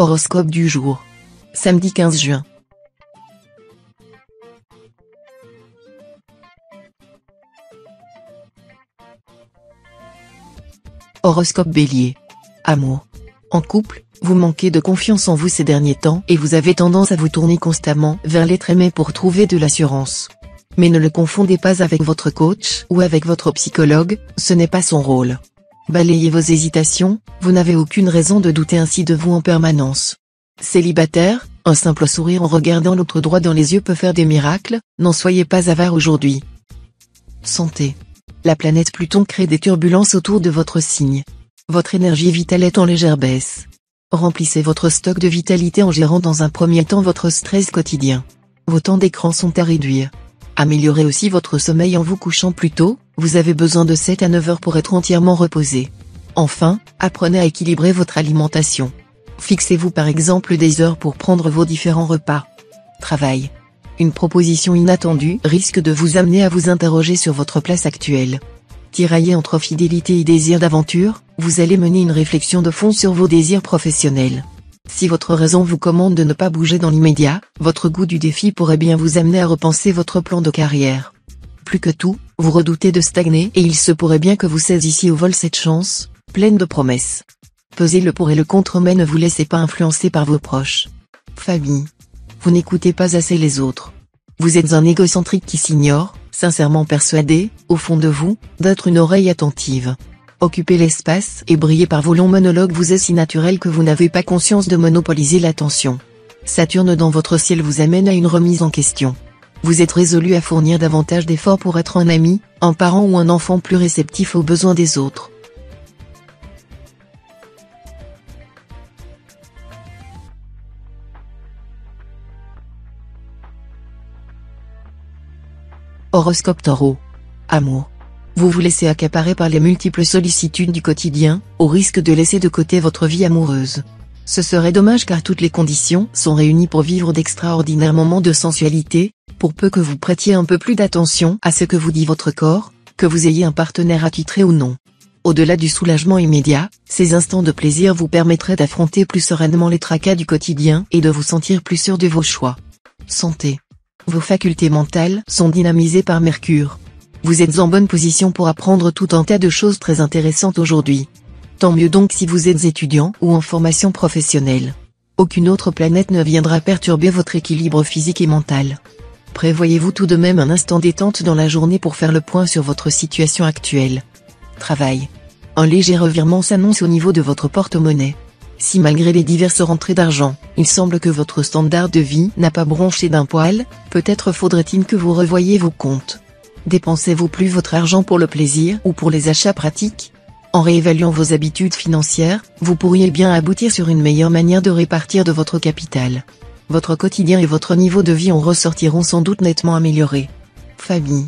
Horoscope du jour. Samedi 15 juin. Horoscope Bélier. Amour. En couple, vous manquez de confiance en vous ces derniers temps et vous avez tendance à vous tourner constamment vers l'être aimé pour trouver de l'assurance. Mais ne le confondez pas avec votre coach ou avec votre psychologue, ce n'est pas son rôle. Balayez vos hésitations, vous n'avez aucune raison de douter ainsi de vous en permanence. Célibataire, un simple sourire en regardant l'autre droit dans les yeux peut faire des miracles, n'en soyez pas avare aujourd'hui. Santé. La planète Pluton crée des turbulences autour de votre signe. Votre énergie vitale est en légère baisse. Remplissez votre stock de vitalité en gérant dans un premier temps votre stress quotidien. Vos temps d'écran sont à réduire. Améliorez aussi votre sommeil en vous couchant plus tôt, vous avez besoin de 7 à 9 heures pour être entièrement reposé. Enfin, apprenez à équilibrer votre alimentation. Fixez-vous par exemple des heures pour prendre vos différents repas. Travail. Une proposition inattendue risque de vous amener à vous interroger sur votre place actuelle. Tiraillé entre fidélité et désir d'aventure, vous allez mener une réflexion de fond sur vos désirs professionnels. Si votre raison vous commande de ne pas bouger dans l'immédiat, votre goût du défi pourrait bien vous amener à repenser votre plan de carrière. Plus que tout, vous redoutez de stagner et il se pourrait bien que vous saisissiez au vol cette chance, pleine de promesses. Pesez le pour et le contre mais ne vous laissez pas influencer par vos proches. Famille. Vous n'écoutez pas assez les autres. Vous êtes un égocentrique qui s'ignore, sincèrement persuadé, au fond de vous, d'être une oreille attentive. Occupez l'espace et brillez par vos longs monologues vous est si naturel que vous n'avez pas conscience de monopoliser l'attention. Saturne dans votre ciel vous amène à une remise en question. Vous êtes résolu à fournir davantage d'efforts pour être un ami, un parent ou un enfant plus réceptif aux besoins des autres. Horoscope Taureau. Amour. Vous vous laissez accaparer par les multiples sollicitudes du quotidien, au risque de laisser de côté votre vie amoureuse. Ce serait dommage car toutes les conditions sont réunies pour vivre d'extraordinaires moments de sensualité, pour peu que vous prêtiez un peu plus d'attention à ce que vous dit votre corps, que vous ayez un partenaire attitré ou non. Au-delà du soulagement immédiat, ces instants de plaisir vous permettraient d'affronter plus sereinement les tracas du quotidien et de vous sentir plus sûr de vos choix. Santé. Vos facultés mentales sont dynamisées par Mercure. Vous êtes en bonne position pour apprendre tout un tas de choses très intéressantes aujourd'hui. Tant mieux donc si vous êtes étudiant ou en formation professionnelle. Aucune autre planète ne viendra perturber votre équilibre physique et mental. Prévoyez-vous tout de même un instant détente dans la journée pour faire le point sur votre situation actuelle. Travail. Un léger revirement s'annonce au niveau de votre porte-monnaie. Si malgré les diverses rentrées d'argent, il semble que votre standard de vie n'a pas bronché d'un poil, peut-être faudrait-il que vous revoyiez vos comptes. Dépensez-vous plus votre argent pour le plaisir ou pour les achats pratiques? En réévaluant vos habitudes financières, vous pourriez bien aboutir sur une meilleure manière de répartir de votre capital. Votre quotidien et votre niveau de vie en ressortiront sans doute nettement améliorés. Famille.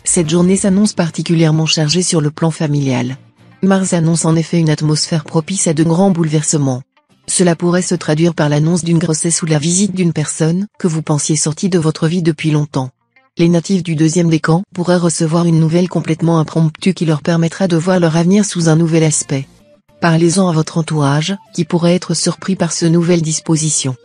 Cette journée s'annonce particulièrement chargée sur le plan familial. Mars annonce en effet une atmosphère propice à de grands bouleversements. Cela pourrait se traduire par l'annonce d'une grossesse ou la visite d'une personne que vous pensiez sortie de votre vie depuis longtemps. Les natifs du deuxième décan pourraient recevoir une nouvelle complètement impromptue qui leur permettra de voir leur avenir sous un nouvel aspect. Parlez-en à votre entourage, qui pourrait être surpris par ce nouvelle disposition.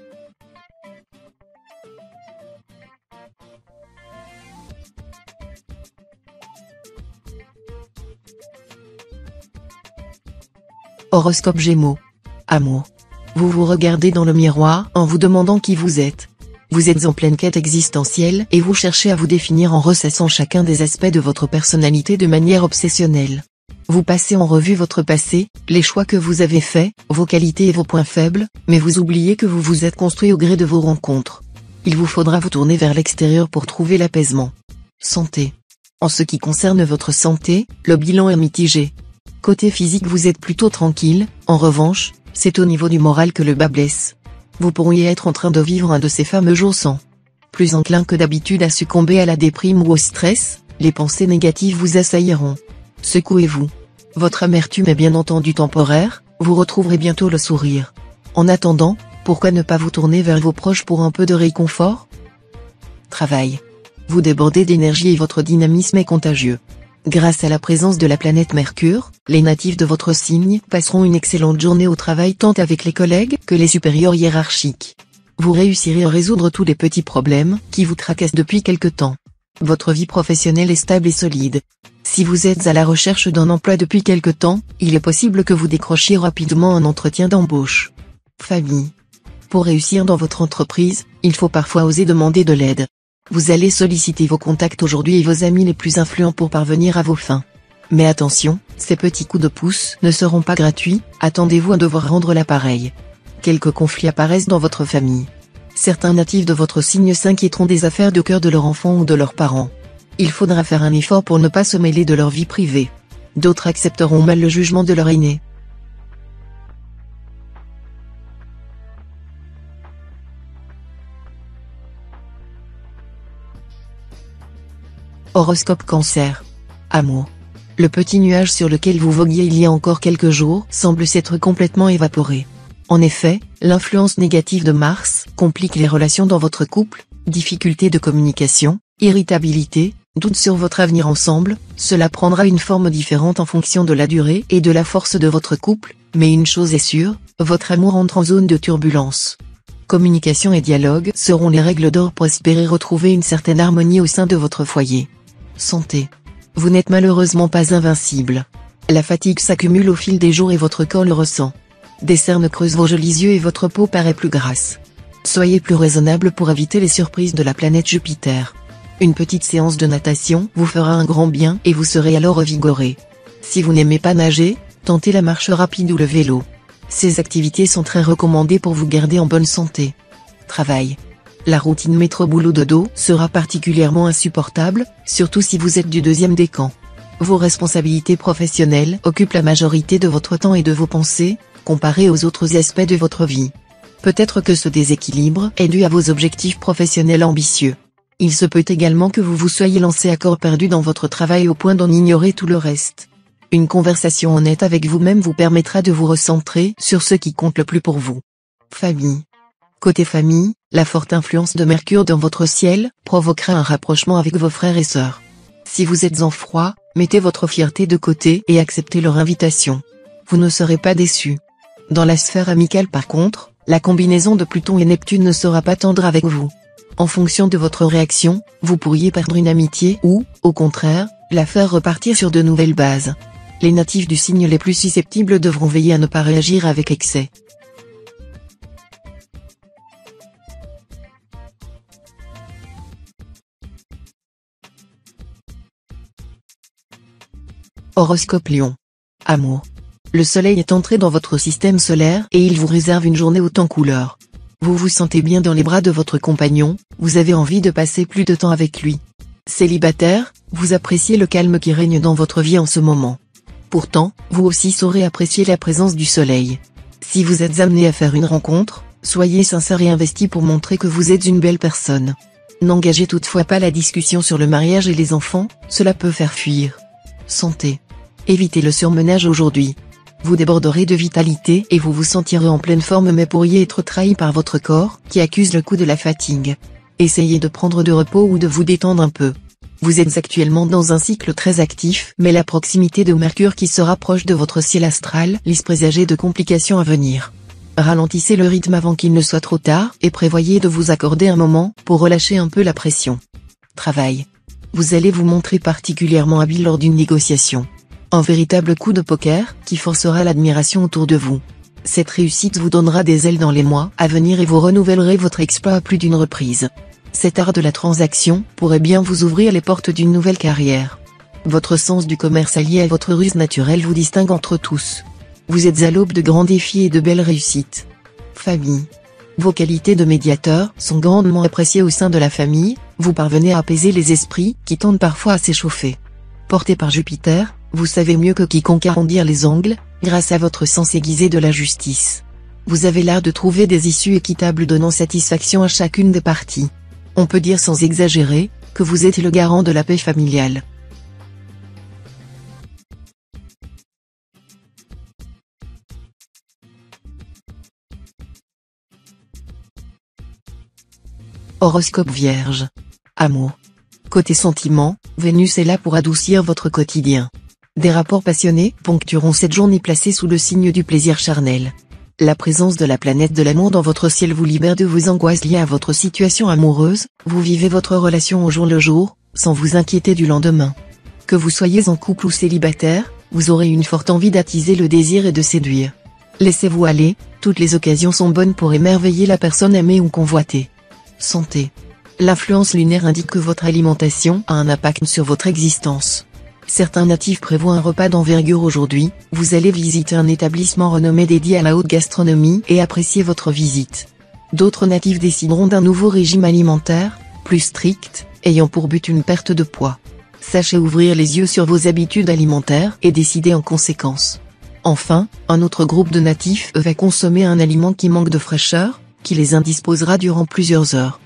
Horoscope Gémeaux. Amour. Vous vous regardez dans le miroir en vous demandant qui vous êtes. Vous êtes en pleine quête existentielle et vous cherchez à vous définir en ressassant chacun des aspects de votre personnalité de manière obsessionnelle. Vous passez en revue votre passé, les choix que vous avez faits, vos qualités et vos points faibles, mais vous oubliez que vous vous êtes construit au gré de vos rencontres. Il vous faudra vous tourner vers l'extérieur pour trouver l'apaisement. Santé. En ce qui concerne votre santé, le bilan est mitigé. Côté physique vous êtes plutôt tranquille, en revanche, c'est au niveau du moral que le bas blesse. Vous pourriez être en train de vivre un de ces fameux jours sans. Plus enclin que d'habitude à succomber à la déprime ou au stress, les pensées négatives vous assailliront. Secouez-vous. Votre amertume est bien entendu temporaire, vous retrouverez bientôt le sourire. En attendant, pourquoi ne pas vous tourner vers vos proches pour un peu de réconfort? Travail. Vous débordez d'énergie et votre dynamisme est contagieux. Grâce à la présence de la planète Mercure, les natifs de votre signe passeront une excellente journée au travail tant avec les collègues que les supérieurs hiérarchiques. Vous réussirez à résoudre tous les petits problèmes qui vous tracassent depuis quelque temps. Votre vie professionnelle est stable et solide. Si vous êtes à la recherche d'un emploi depuis quelque temps, il est possible que vous décrochiez rapidement un entretien d'embauche. Famille. Pour réussir dans votre entreprise, il faut parfois oser demander de l'aide. Vous allez solliciter vos contacts aujourd'hui et vos amis les plus influents pour parvenir à vos fins. Mais attention, ces petits coups de pouce ne seront pas gratuits, attendez-vous à devoir rendre l'appareil. Quelques conflits apparaissent dans votre famille. Certains natifs de votre signe s'inquiéteront des affaires de cœur de leur enfant ou de leurs parents. Il faudra faire un effort pour ne pas se mêler de leur vie privée. D'autres accepteront mal le jugement de leur aîné. Horoscope Cancer. Amour. Le petit nuage sur lequel vous voguiez il y a encore quelques jours semble s'être complètement évaporé. En effet, l'influence négative de Mars complique les relations dans votre couple, difficultés de communication, irritabilité, doute sur votre avenir ensemble, cela prendra une forme différente en fonction de la durée et de la force de votre couple, mais une chose est sûre, votre amour entre en zone de turbulence. Communication et dialogue seront les règles d'or pour espérer retrouver une certaine harmonie au sein de votre foyer. Santé. Vous n'êtes malheureusement pas invincible. La fatigue s'accumule au fil des jours et votre corps le ressent. Des cernes creusent vos jolis yeux et votre peau paraît plus grasse. Soyez plus raisonnable pour éviter les surprises de la planète Jupiter. Une petite séance de natation vous fera un grand bien et vous serez alors revigoré. Si vous n'aimez pas nager, tentez la marche rapide ou le vélo. Ces activités sont très recommandées pour vous garder en bonne santé. Travail. La routine métro-boulot-dodo sera particulièrement insupportable, surtout si vous êtes du deuxième décan. Vos responsabilités professionnelles occupent la majorité de votre temps et de vos pensées, comparé aux autres aspects de votre vie. Peut-être que ce déséquilibre est dû à vos objectifs professionnels ambitieux. Il se peut également que vous vous soyez lancé à corps perdu dans votre travail au point d'en ignorer tout le reste. Une conversation honnête avec vous-même vous permettra de vous recentrer sur ce qui compte le plus pour vous. Famille. Côté famille, la forte influence de Mercure dans votre ciel provoquera un rapprochement avec vos frères et sœurs. Si vous êtes en froid, mettez votre fierté de côté et acceptez leur invitation. Vous ne serez pas déçus. Dans la sphère amicale par contre, la combinaison de Pluton et Neptune ne sera pas tendre avec vous. En fonction de votre réaction, vous pourriez perdre une amitié ou, au contraire, la faire repartir sur de nouvelles bases. Les natifs du signe les plus susceptibles devront veiller à ne pas réagir avec excès. Horoscope Lion. Amour. Le soleil est entré dans votre système solaire et il vous réserve une journée haute en couleurs. Vous vous sentez bien dans les bras de votre compagnon, vous avez envie de passer plus de temps avec lui. Célibataire, vous appréciez le calme qui règne dans votre vie en ce moment. Pourtant, vous aussi saurez apprécier la présence du soleil. Si vous êtes amené à faire une rencontre, soyez sincère et investi pour montrer que vous êtes une belle personne. N'engagez toutefois pas la discussion sur le mariage et les enfants, cela peut faire fuir. Santé. Évitez le surmenage aujourd'hui. Vous déborderez de vitalité et vous vous sentirez en pleine forme mais pourriez être trahi par votre corps, qui accuse le coup de la fatigue. Essayez de prendre de repos ou de vous détendre un peu. Vous êtes actuellement dans un cycle très actif, mais la proximité de Mercure qui se rapproche de votre ciel astral laisse présager de complications à venir. Ralentissez le rythme avant qu'il ne soit trop tard et prévoyez de vous accorder un moment pour relâcher un peu la pression. Travail. Vous allez vous montrer particulièrement habile lors d'une négociation. Un véritable coup de poker qui forcera l'admiration autour de vous. Cette réussite vous donnera des ailes dans les mois à venir et vous renouvellerez votre exploit à plus d'une reprise. Cet art de la transaction pourrait bien vous ouvrir les portes d'une nouvelle carrière. Votre sens du commerce allié à votre ruse naturelle vous distingue entre tous. Vous êtes à l'aube de grands défis et de belles réussites. Famille. Vos qualités de médiateur sont grandement appréciées au sein de la famille, vous parvenez à apaiser les esprits qui tendent parfois à s'échauffer. Porté par Jupiter, vous savez mieux que quiconque arrondir les angles, grâce à votre sens aiguisé de la justice. Vous avez l'art de trouver des issues équitables donnant satisfaction à chacune des parties. On peut dire sans exagérer, que vous êtes le garant de la paix familiale. Horoscope Vierge. Amour. Côté sentiments, Vénus est là pour adoucir votre quotidien. Des rapports passionnés ponctueront cette journée placée sous le signe du plaisir charnel. La présence de la planète de l'amour dans votre ciel vous libère de vos angoisses liées à votre situation amoureuse, vous vivez votre relation au jour le jour, sans vous inquiéter du lendemain. Que vous soyez en couple ou célibataire, vous aurez une forte envie d'attiser le désir et de séduire. Laissez-vous aller, toutes les occasions sont bonnes pour émerveiller la personne aimée ou convoitée. Santé. L'influence lunaire indique que votre alimentation a un impact sur votre existence. Certains natifs prévoient un repas d'envergure aujourd'hui, vous allez visiter un établissement renommé dédié à la haute gastronomie et apprécier votre visite. D'autres natifs décideront d'un nouveau régime alimentaire, plus strict, ayant pour but une perte de poids. Sachez ouvrir les yeux sur vos habitudes alimentaires et décider en conséquence. Enfin, un autre groupe de natifs va consommer un aliment qui manque de fraîcheur, qui les indisposera durant plusieurs heures.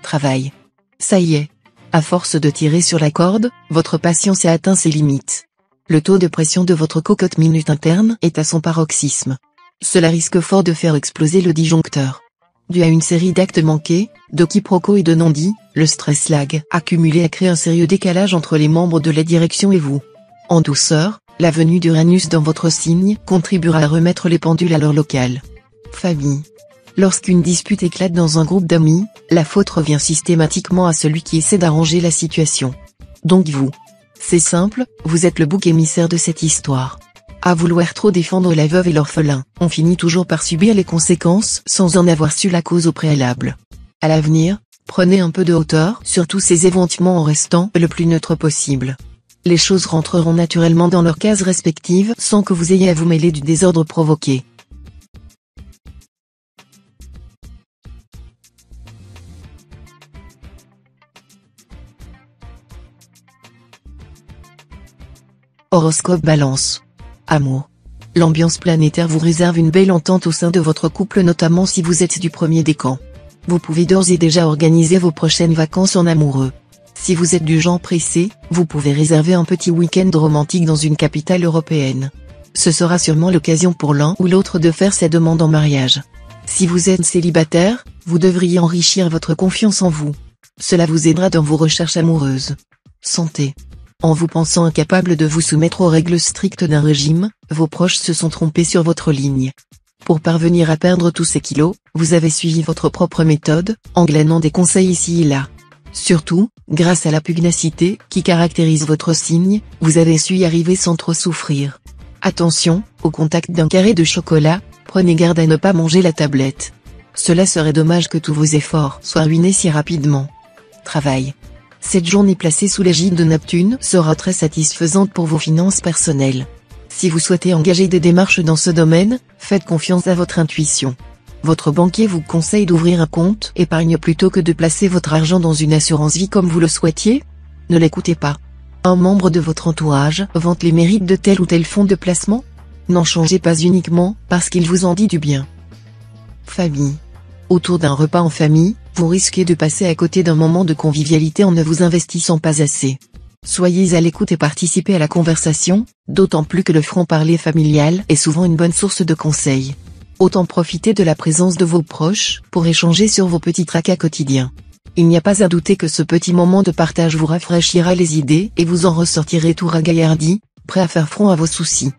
Travail. Ça y est. À force de tirer sur la corde, votre patience a atteint ses limites. Le taux de pression de votre cocotte minute interne est à son paroxysme. Cela risque fort de faire exploser le disjoncteur. Dû à une série d'actes manqués, de quiproquos et de non-dits, le stress lag accumulé a créé un sérieux décalage entre les membres de la direction et vous. En douceur, la venue d'Uranus dans votre signe contribuera à remettre les pendules à leur local. Famille. Lorsqu'une dispute éclate dans un groupe d'amis, la faute revient systématiquement à celui qui essaie d'arranger la situation. Donc vous. C'est simple, vous êtes le bouc émissaire de cette histoire. À vouloir trop défendre la veuve et l'orphelin, on finit toujours par subir les conséquences sans en avoir su la cause au préalable. À l'avenir, prenez un peu de hauteur sur tous ces éventements en restant le plus neutre possible. Les choses rentreront naturellement dans leurs cases respectives sans que vous ayez à vous mêler du désordre provoqué. Horoscope Balance. Amour. L'ambiance planétaire vous réserve une belle entente au sein de votre couple, notamment si vous êtes du premier décan. Vous pouvez d'ores et déjà organiser vos prochaines vacances en amoureux. Si vous êtes du genre pressé, vous pouvez réserver un petit week-end romantique dans une capitale européenne. Ce sera sûrement l'occasion pour l'un ou l'autre de faire sa demande en mariage. Si vous êtes célibataire, vous devriez enrichir votre confiance en vous. Cela vous aidera dans vos recherches amoureuses. Santé. En vous pensant incapable de vous soumettre aux règles strictes d'un régime, vos proches se sont trompés sur votre ligne. Pour parvenir à perdre tous ces kilos, vous avez suivi votre propre méthode, en glanant des conseils ici et là. Surtout, grâce à la pugnacité qui caractérise votre signe, vous avez su y arriver sans trop souffrir. Attention, au contact d'un carré de chocolat, prenez garde à ne pas manger la tablette. Cela serait dommage que tous vos efforts soient ruinés si rapidement. Travail. Cette journée placée sous l'égide de Neptune sera très satisfaisante pour vos finances personnelles. Si vous souhaitez engager des démarches dans ce domaine, faites confiance à votre intuition. Votre banquier vous conseille d'ouvrir un compte épargne plutôt que de placer votre argent dans une assurance vie comme vous le souhaitiez. Ne l'écoutez pas. Un membre de votre entourage vante les mérites de tel ou tel fonds de placement. N'en changez pas uniquement parce qu'il vous en dit du bien. Famille. Autour d'un repas en famille, vous risquez de passer à côté d'un moment de convivialité en ne vous investissant pas assez. Soyez à l'écoute et participez à la conversation, d'autant plus que le franc-parler familial est souvent une bonne source de conseils. Autant profiter de la présence de vos proches pour échanger sur vos petits tracas quotidiens. Il n'y a pas à douter que ce petit moment de partage vous rafraîchira les idées et vous en ressortirez tout ragaillardi, prêt à faire front à vos soucis.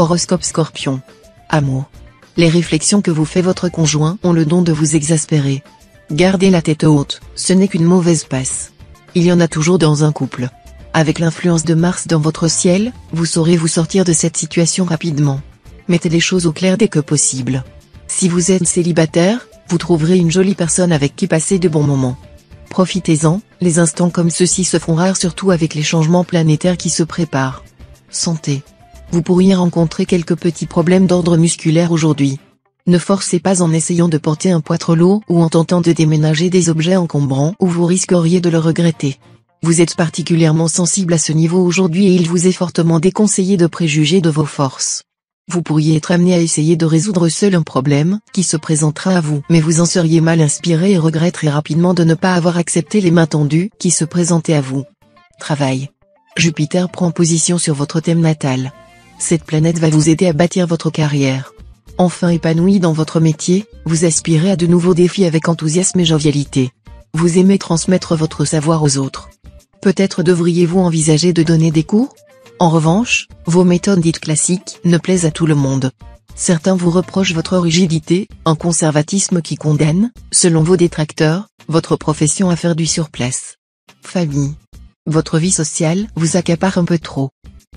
Horoscope Scorpion. Amour. Les réflexions que vous fait votre conjoint ont le don de vous exaspérer. Gardez la tête haute, ce n'est qu'une mauvaise passe. Il y en a toujours dans un couple. Avec l'influence de Mars dans votre ciel, vous saurez vous sortir de cette situation rapidement. Mettez les choses au clair dès que possible. Si vous êtes célibataire, vous trouverez une jolie personne avec qui passer de bons moments. Profitez-en, les instants comme ceux-ci se font rares surtout avec les changements planétaires qui se préparent. Santé. Vous pourriez rencontrer quelques petits problèmes d'ordre musculaire aujourd'hui. Ne forcez pas en essayant de porter un poids trop lourd ou en tentant de déménager des objets encombrants où vous risqueriez de le regretter. Vous êtes particulièrement sensible à ce niveau aujourd'hui et il vous est fortement déconseillé de préjuger de vos forces. Vous pourriez être amené à essayer de résoudre seul un problème qui se présentera à vous, mais vous en seriez mal inspiré et regretterez rapidement de ne pas avoir accepté les mains tendues qui se présentaient à vous. Travail. Jupiter prend position sur votre thème natal. Cette planète va vous aider à bâtir votre carrière. Enfin épanoui dans votre métier, vous aspirez à de nouveaux défis avec enthousiasme et jovialité. Vous aimez transmettre votre savoir aux autres. Peut-être devriez-vous envisager de donner des cours? En revanche, vos méthodes dites classiques ne plaisent à tout le monde. Certains vous reprochent votre rigidité, un conservatisme qui condamne, selon vos détracteurs, votre profession à faire du surplace. Famille. Votre vie sociale vous accapare un peu trop.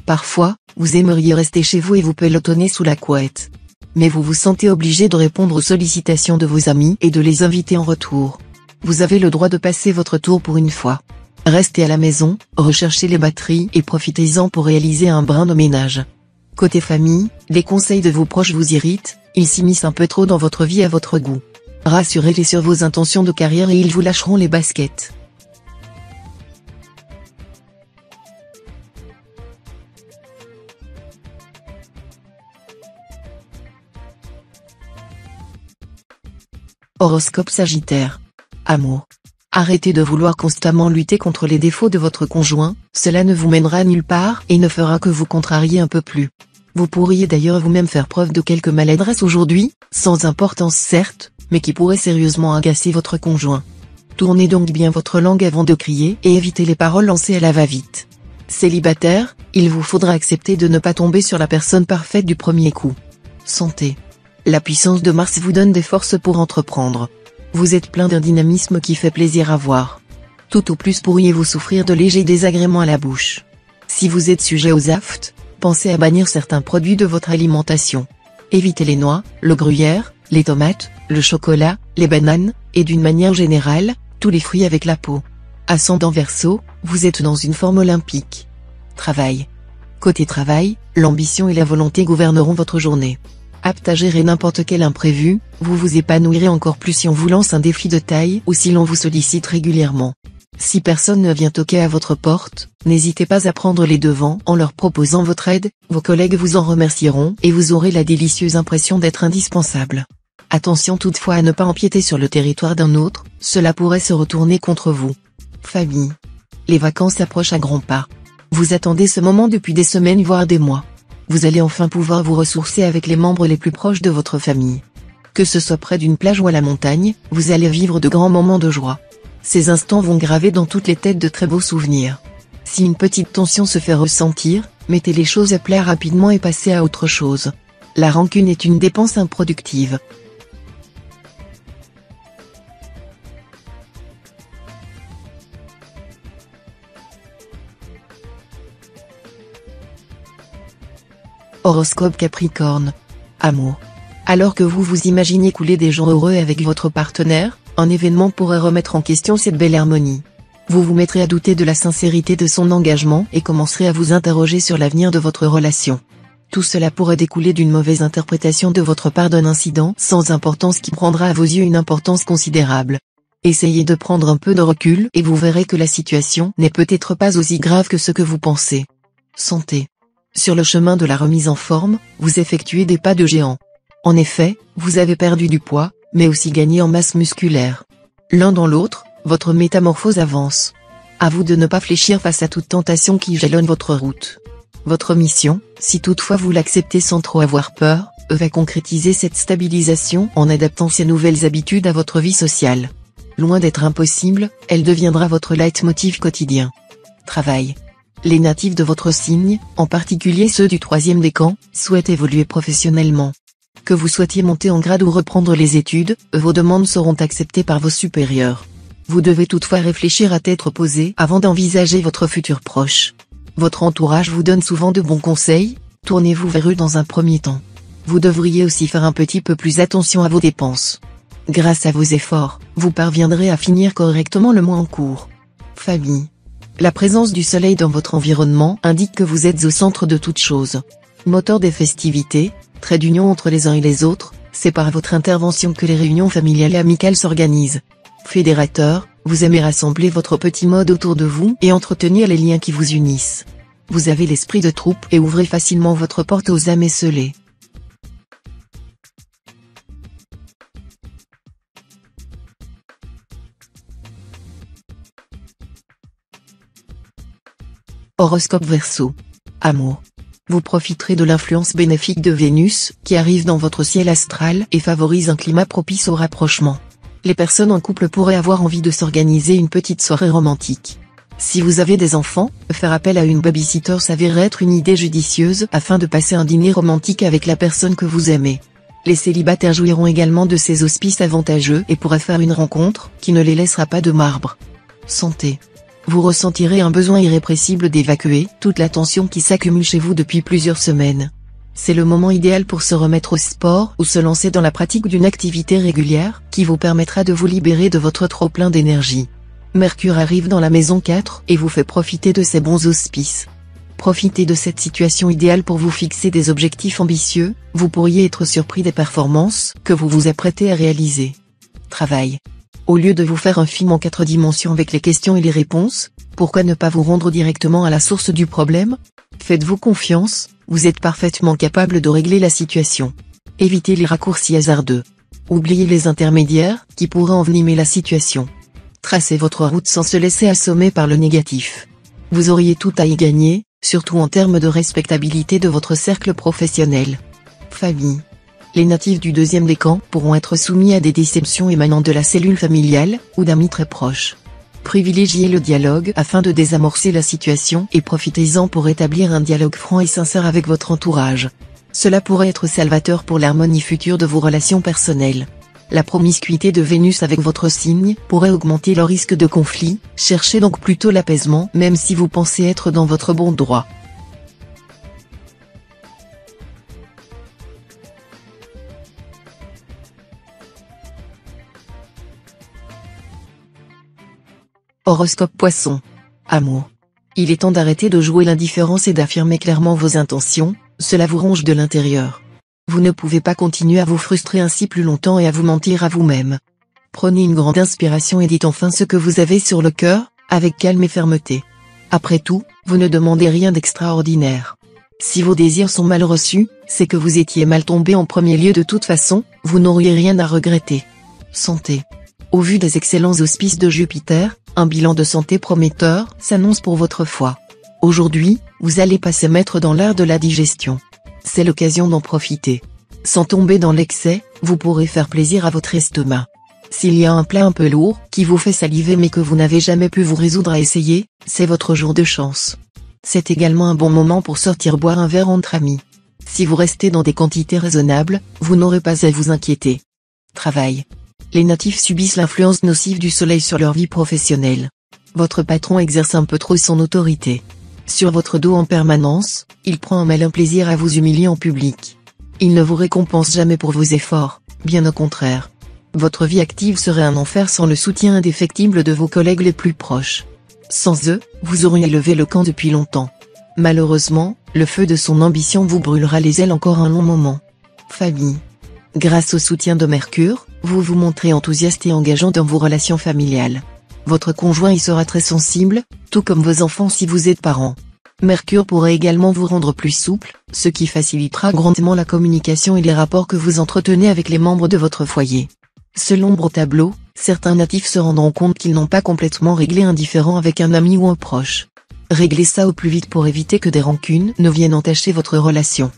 Parfois, vous aimeriez rester chez vous et vous pelotonner sous la couette. Mais vous vous sentez obligé de répondre aux sollicitations de vos amis et de les inviter en retour. Vous avez le droit de passer votre tour pour une fois. Restez à la maison, recherchez les batteries et profitez-en pour réaliser un brin de ménage. Côté famille, les conseils de vos proches vous irritent, ils s'immiscent un peu trop dans votre vie à votre goût. Rassurez-les sur vos intentions de carrière et ils vous lâcheront les baskets. Horoscope Sagittaire. Amour. Arrêtez de vouloir constamment lutter contre les défauts de votre conjoint, cela ne vous mènera nulle part et ne fera que vous contrarier un peu plus. Vous pourriez d'ailleurs vous-même faire preuve de quelque maladresse aujourd'hui, sans importance certes, mais qui pourrait sérieusement agacer votre conjoint. Tournez donc bien votre langue avant de crier et évitez les paroles lancées à la va-vite. Célibataire, il vous faudra accepter de ne pas tomber sur la personne parfaite du premier coup. Santé. La puissance de Mars vous donne des forces pour entreprendre. Vous êtes plein d'un dynamisme qui fait plaisir à voir. Tout au plus pourriez-vous souffrir de légers désagréments à la bouche. Si vous êtes sujet aux aftes, pensez à bannir certains produits de votre alimentation. Évitez les noix, le gruyère, les tomates, le chocolat, les bananes, et d'une manière générale, tous les fruits avec la peau. Ascendant Verseau, vous êtes dans une forme olympique. Travail. Côté travail, l'ambition et la volonté gouverneront votre journée. Apte à gérer n'importe quel imprévu, vous vous épanouirez encore plus si on vous lance un défi de taille ou si l'on vous sollicite régulièrement. Si personne ne vient toquer à votre porte, n'hésitez pas à prendre les devants en leur proposant votre aide, vos collègues vous en remercieront et vous aurez la délicieuse impression d'être indispensable. Attention toutefois à ne pas empiéter sur le territoire d'un autre, cela pourrait se retourner contre vous. Famille. Les vacances approchent à grands pas. Vous attendez ce moment depuis des semaines voire des mois. Vous allez enfin pouvoir vous ressourcer avec les membres les plus proches de votre famille. Que ce soit près d'une plage ou à la montagne, vous allez vivre de grands moments de joie. Ces instants vont graver dans toutes les têtes de très beaux souvenirs. Si une petite tension se fait ressentir, mettez les choses à plat rapidement et passez à autre chose. La rancune est une dépense improductive. Horoscope Capricorne. Amour. Alors que vous vous imaginez couler des jours heureux avec votre partenaire, un événement pourrait remettre en question cette belle harmonie. Vous vous mettrez à douter de la sincérité de son engagement et commencerez à vous interroger sur l'avenir de votre relation. Tout cela pourrait découler d'une mauvaise interprétation de votre part d'un incident sans importance qui prendra à vos yeux une importance considérable. Essayez de prendre un peu de recul et vous verrez que la situation n'est peut-être pas aussi grave que ce que vous pensez. Santé. Sur le chemin de la remise en forme, vous effectuez des pas de géant. En effet, vous avez perdu du poids, mais aussi gagné en masse musculaire. L'un dans l'autre, votre métamorphose avance. À vous de ne pas fléchir face à toute tentation qui jalonne votre route. Votre mission, si toutefois vous l'acceptez sans trop avoir peur, va concrétiser cette stabilisation en adaptant ces nouvelles habitudes à votre vie sociale. Loin d'être impossible, elle deviendra votre leitmotiv quotidien. Travail. Les natifs de votre signe, en particulier ceux du 3e décan, souhaitent évoluer professionnellement. Que vous souhaitiez monter en grade ou reprendre les études, vos demandes seront acceptées par vos supérieurs. Vous devez toutefois réfléchir à tête reposée avant d'envisager votre futur proche. Votre entourage vous donne souvent de bons conseils, tournez-vous vers eux dans un premier temps. Vous devriez aussi faire un petit peu plus attention à vos dépenses. Grâce à vos efforts, vous parviendrez à finir correctement le mois en cours. Famille. La présence du soleil dans votre environnement indique que vous êtes au centre de toute chose. Moteur des festivités, trait d'union entre les uns et les autres, c'est par votre intervention que les réunions familiales et amicales s'organisent. Fédérateur, vous aimez rassembler votre petit mode autour de vous et entretenir les liens qui vous unissent. Vous avez l'esprit de troupe et ouvrez facilement votre porte aux âmes esseulées. Horoscope Verseau. Amour. Vous profiterez de l'influence bénéfique de Vénus, qui arrive dans votre ciel astral et favorise un climat propice au rapprochement. Les personnes en couple pourraient avoir envie de s'organiser une petite soirée romantique. Si vous avez des enfants, faire appel à une babysitter s'avère être une idée judicieuse afin de passer un dîner romantique avec la personne que vous aimez. Les célibataires jouiront également de ces auspices avantageux et pourraient faire une rencontre qui ne les laissera pas de marbre. Santé. Vous ressentirez un besoin irrépressible d'évacuer toute la tension qui s'accumule chez vous depuis plusieurs semaines. C'est le moment idéal pour se remettre au sport ou se lancer dans la pratique d'une activité régulière qui vous permettra de vous libérer de votre trop-plein d'énergie. Mercure arrive dans la maison 4 et vous fait profiter de ses bons auspices. Profitez de cette situation idéale pour vous fixer des objectifs ambitieux, vous pourriez être surpris des performances que vous vous apprêtez à réaliser. Travail. Au lieu de vous faire un film en 4 dimensions avec les questions et les réponses, pourquoi ne pas vous rendre directement à la source du problème? Faites-vous confiance, vous êtes parfaitement capable de régler la situation. Évitez les raccourcis hasardeux. Oubliez les intermédiaires qui pourraient envenimer la situation. Tracez votre route sans se laisser assommer par le négatif. Vous auriez tout à y gagner, surtout en termes de respectabilité de votre cercle professionnel. Famille. Les natifs du deuxième décan pourront être soumis à des déceptions émanant de la cellule familiale ou d'amis très proches. Privilégiez le dialogue afin de désamorcer la situation et profitez-en pour établir un dialogue franc et sincère avec votre entourage. Cela pourrait être salvateur pour l'harmonie future de vos relations personnelles. La promiscuité de Vénus avec votre signe pourrait augmenter le risque de conflit, cherchez donc plutôt l'apaisement même si vous pensez être dans votre bon droit. Horoscope Poisson. Amour. Il est temps d'arrêter de jouer l'indifférence et d'affirmer clairement vos intentions, cela vous ronge de l'intérieur. Vous ne pouvez pas continuer à vous frustrer ainsi plus longtemps et à vous mentir à vous-même. Prenez une grande inspiration et dites enfin ce que vous avez sur le cœur, avec calme et fermeté. Après tout, vous ne demandez rien d'extraordinaire. Si vos désirs sont mal reçus, c'est que vous étiez mal tombé en premier lieu de toute façon, vous n'auriez rien à regretter. Santé. Au vu des excellents auspices de Jupiter, un bilan de santé prometteur s'annonce pour votre foie. Aujourd'hui, vous allez passer maître dans l'art de la digestion. C'est l'occasion d'en profiter. Sans tomber dans l'excès, vous pourrez faire plaisir à votre estomac. S'il y a un plat un peu lourd, qui vous fait saliver mais que vous n'avez jamais pu vous résoudre à essayer, c'est votre jour de chance. C'est également un bon moment pour sortir boire un verre entre amis. Si vous restez dans des quantités raisonnables, vous n'aurez pas à vous inquiéter. Travail. Les natifs subissent l'influence nocive du soleil sur leur vie professionnelle. Votre patron exerce un peu trop son autorité. Sur votre dos en permanence, il prend un malin plaisir à vous humilier en public. Il ne vous récompense jamais pour vos efforts, bien au contraire. Votre vie active serait un enfer sans le soutien indéfectible de vos collègues les plus proches. Sans eux, vous auriez levé le camp depuis longtemps. Malheureusement, le feu de son ambition vous brûlera les ailes encore un long moment. Famille. Grâce au soutien de Mercure, vous vous montrez enthousiaste et engageant dans vos relations familiales. Votre conjoint y sera très sensible, tout comme vos enfants si vous êtes parents. Mercure pourrait également vous rendre plus souple, ce qui facilitera grandement la communication et les rapports que vous entretenez avec les membres de votre foyer. Selon l'ombre au tableau, certains natifs se rendront compte qu'ils n'ont pas complètement réglé un différend avec un ami ou un proche. Réglez ça au plus vite pour éviter que des rancunes ne viennent entacher votre relation.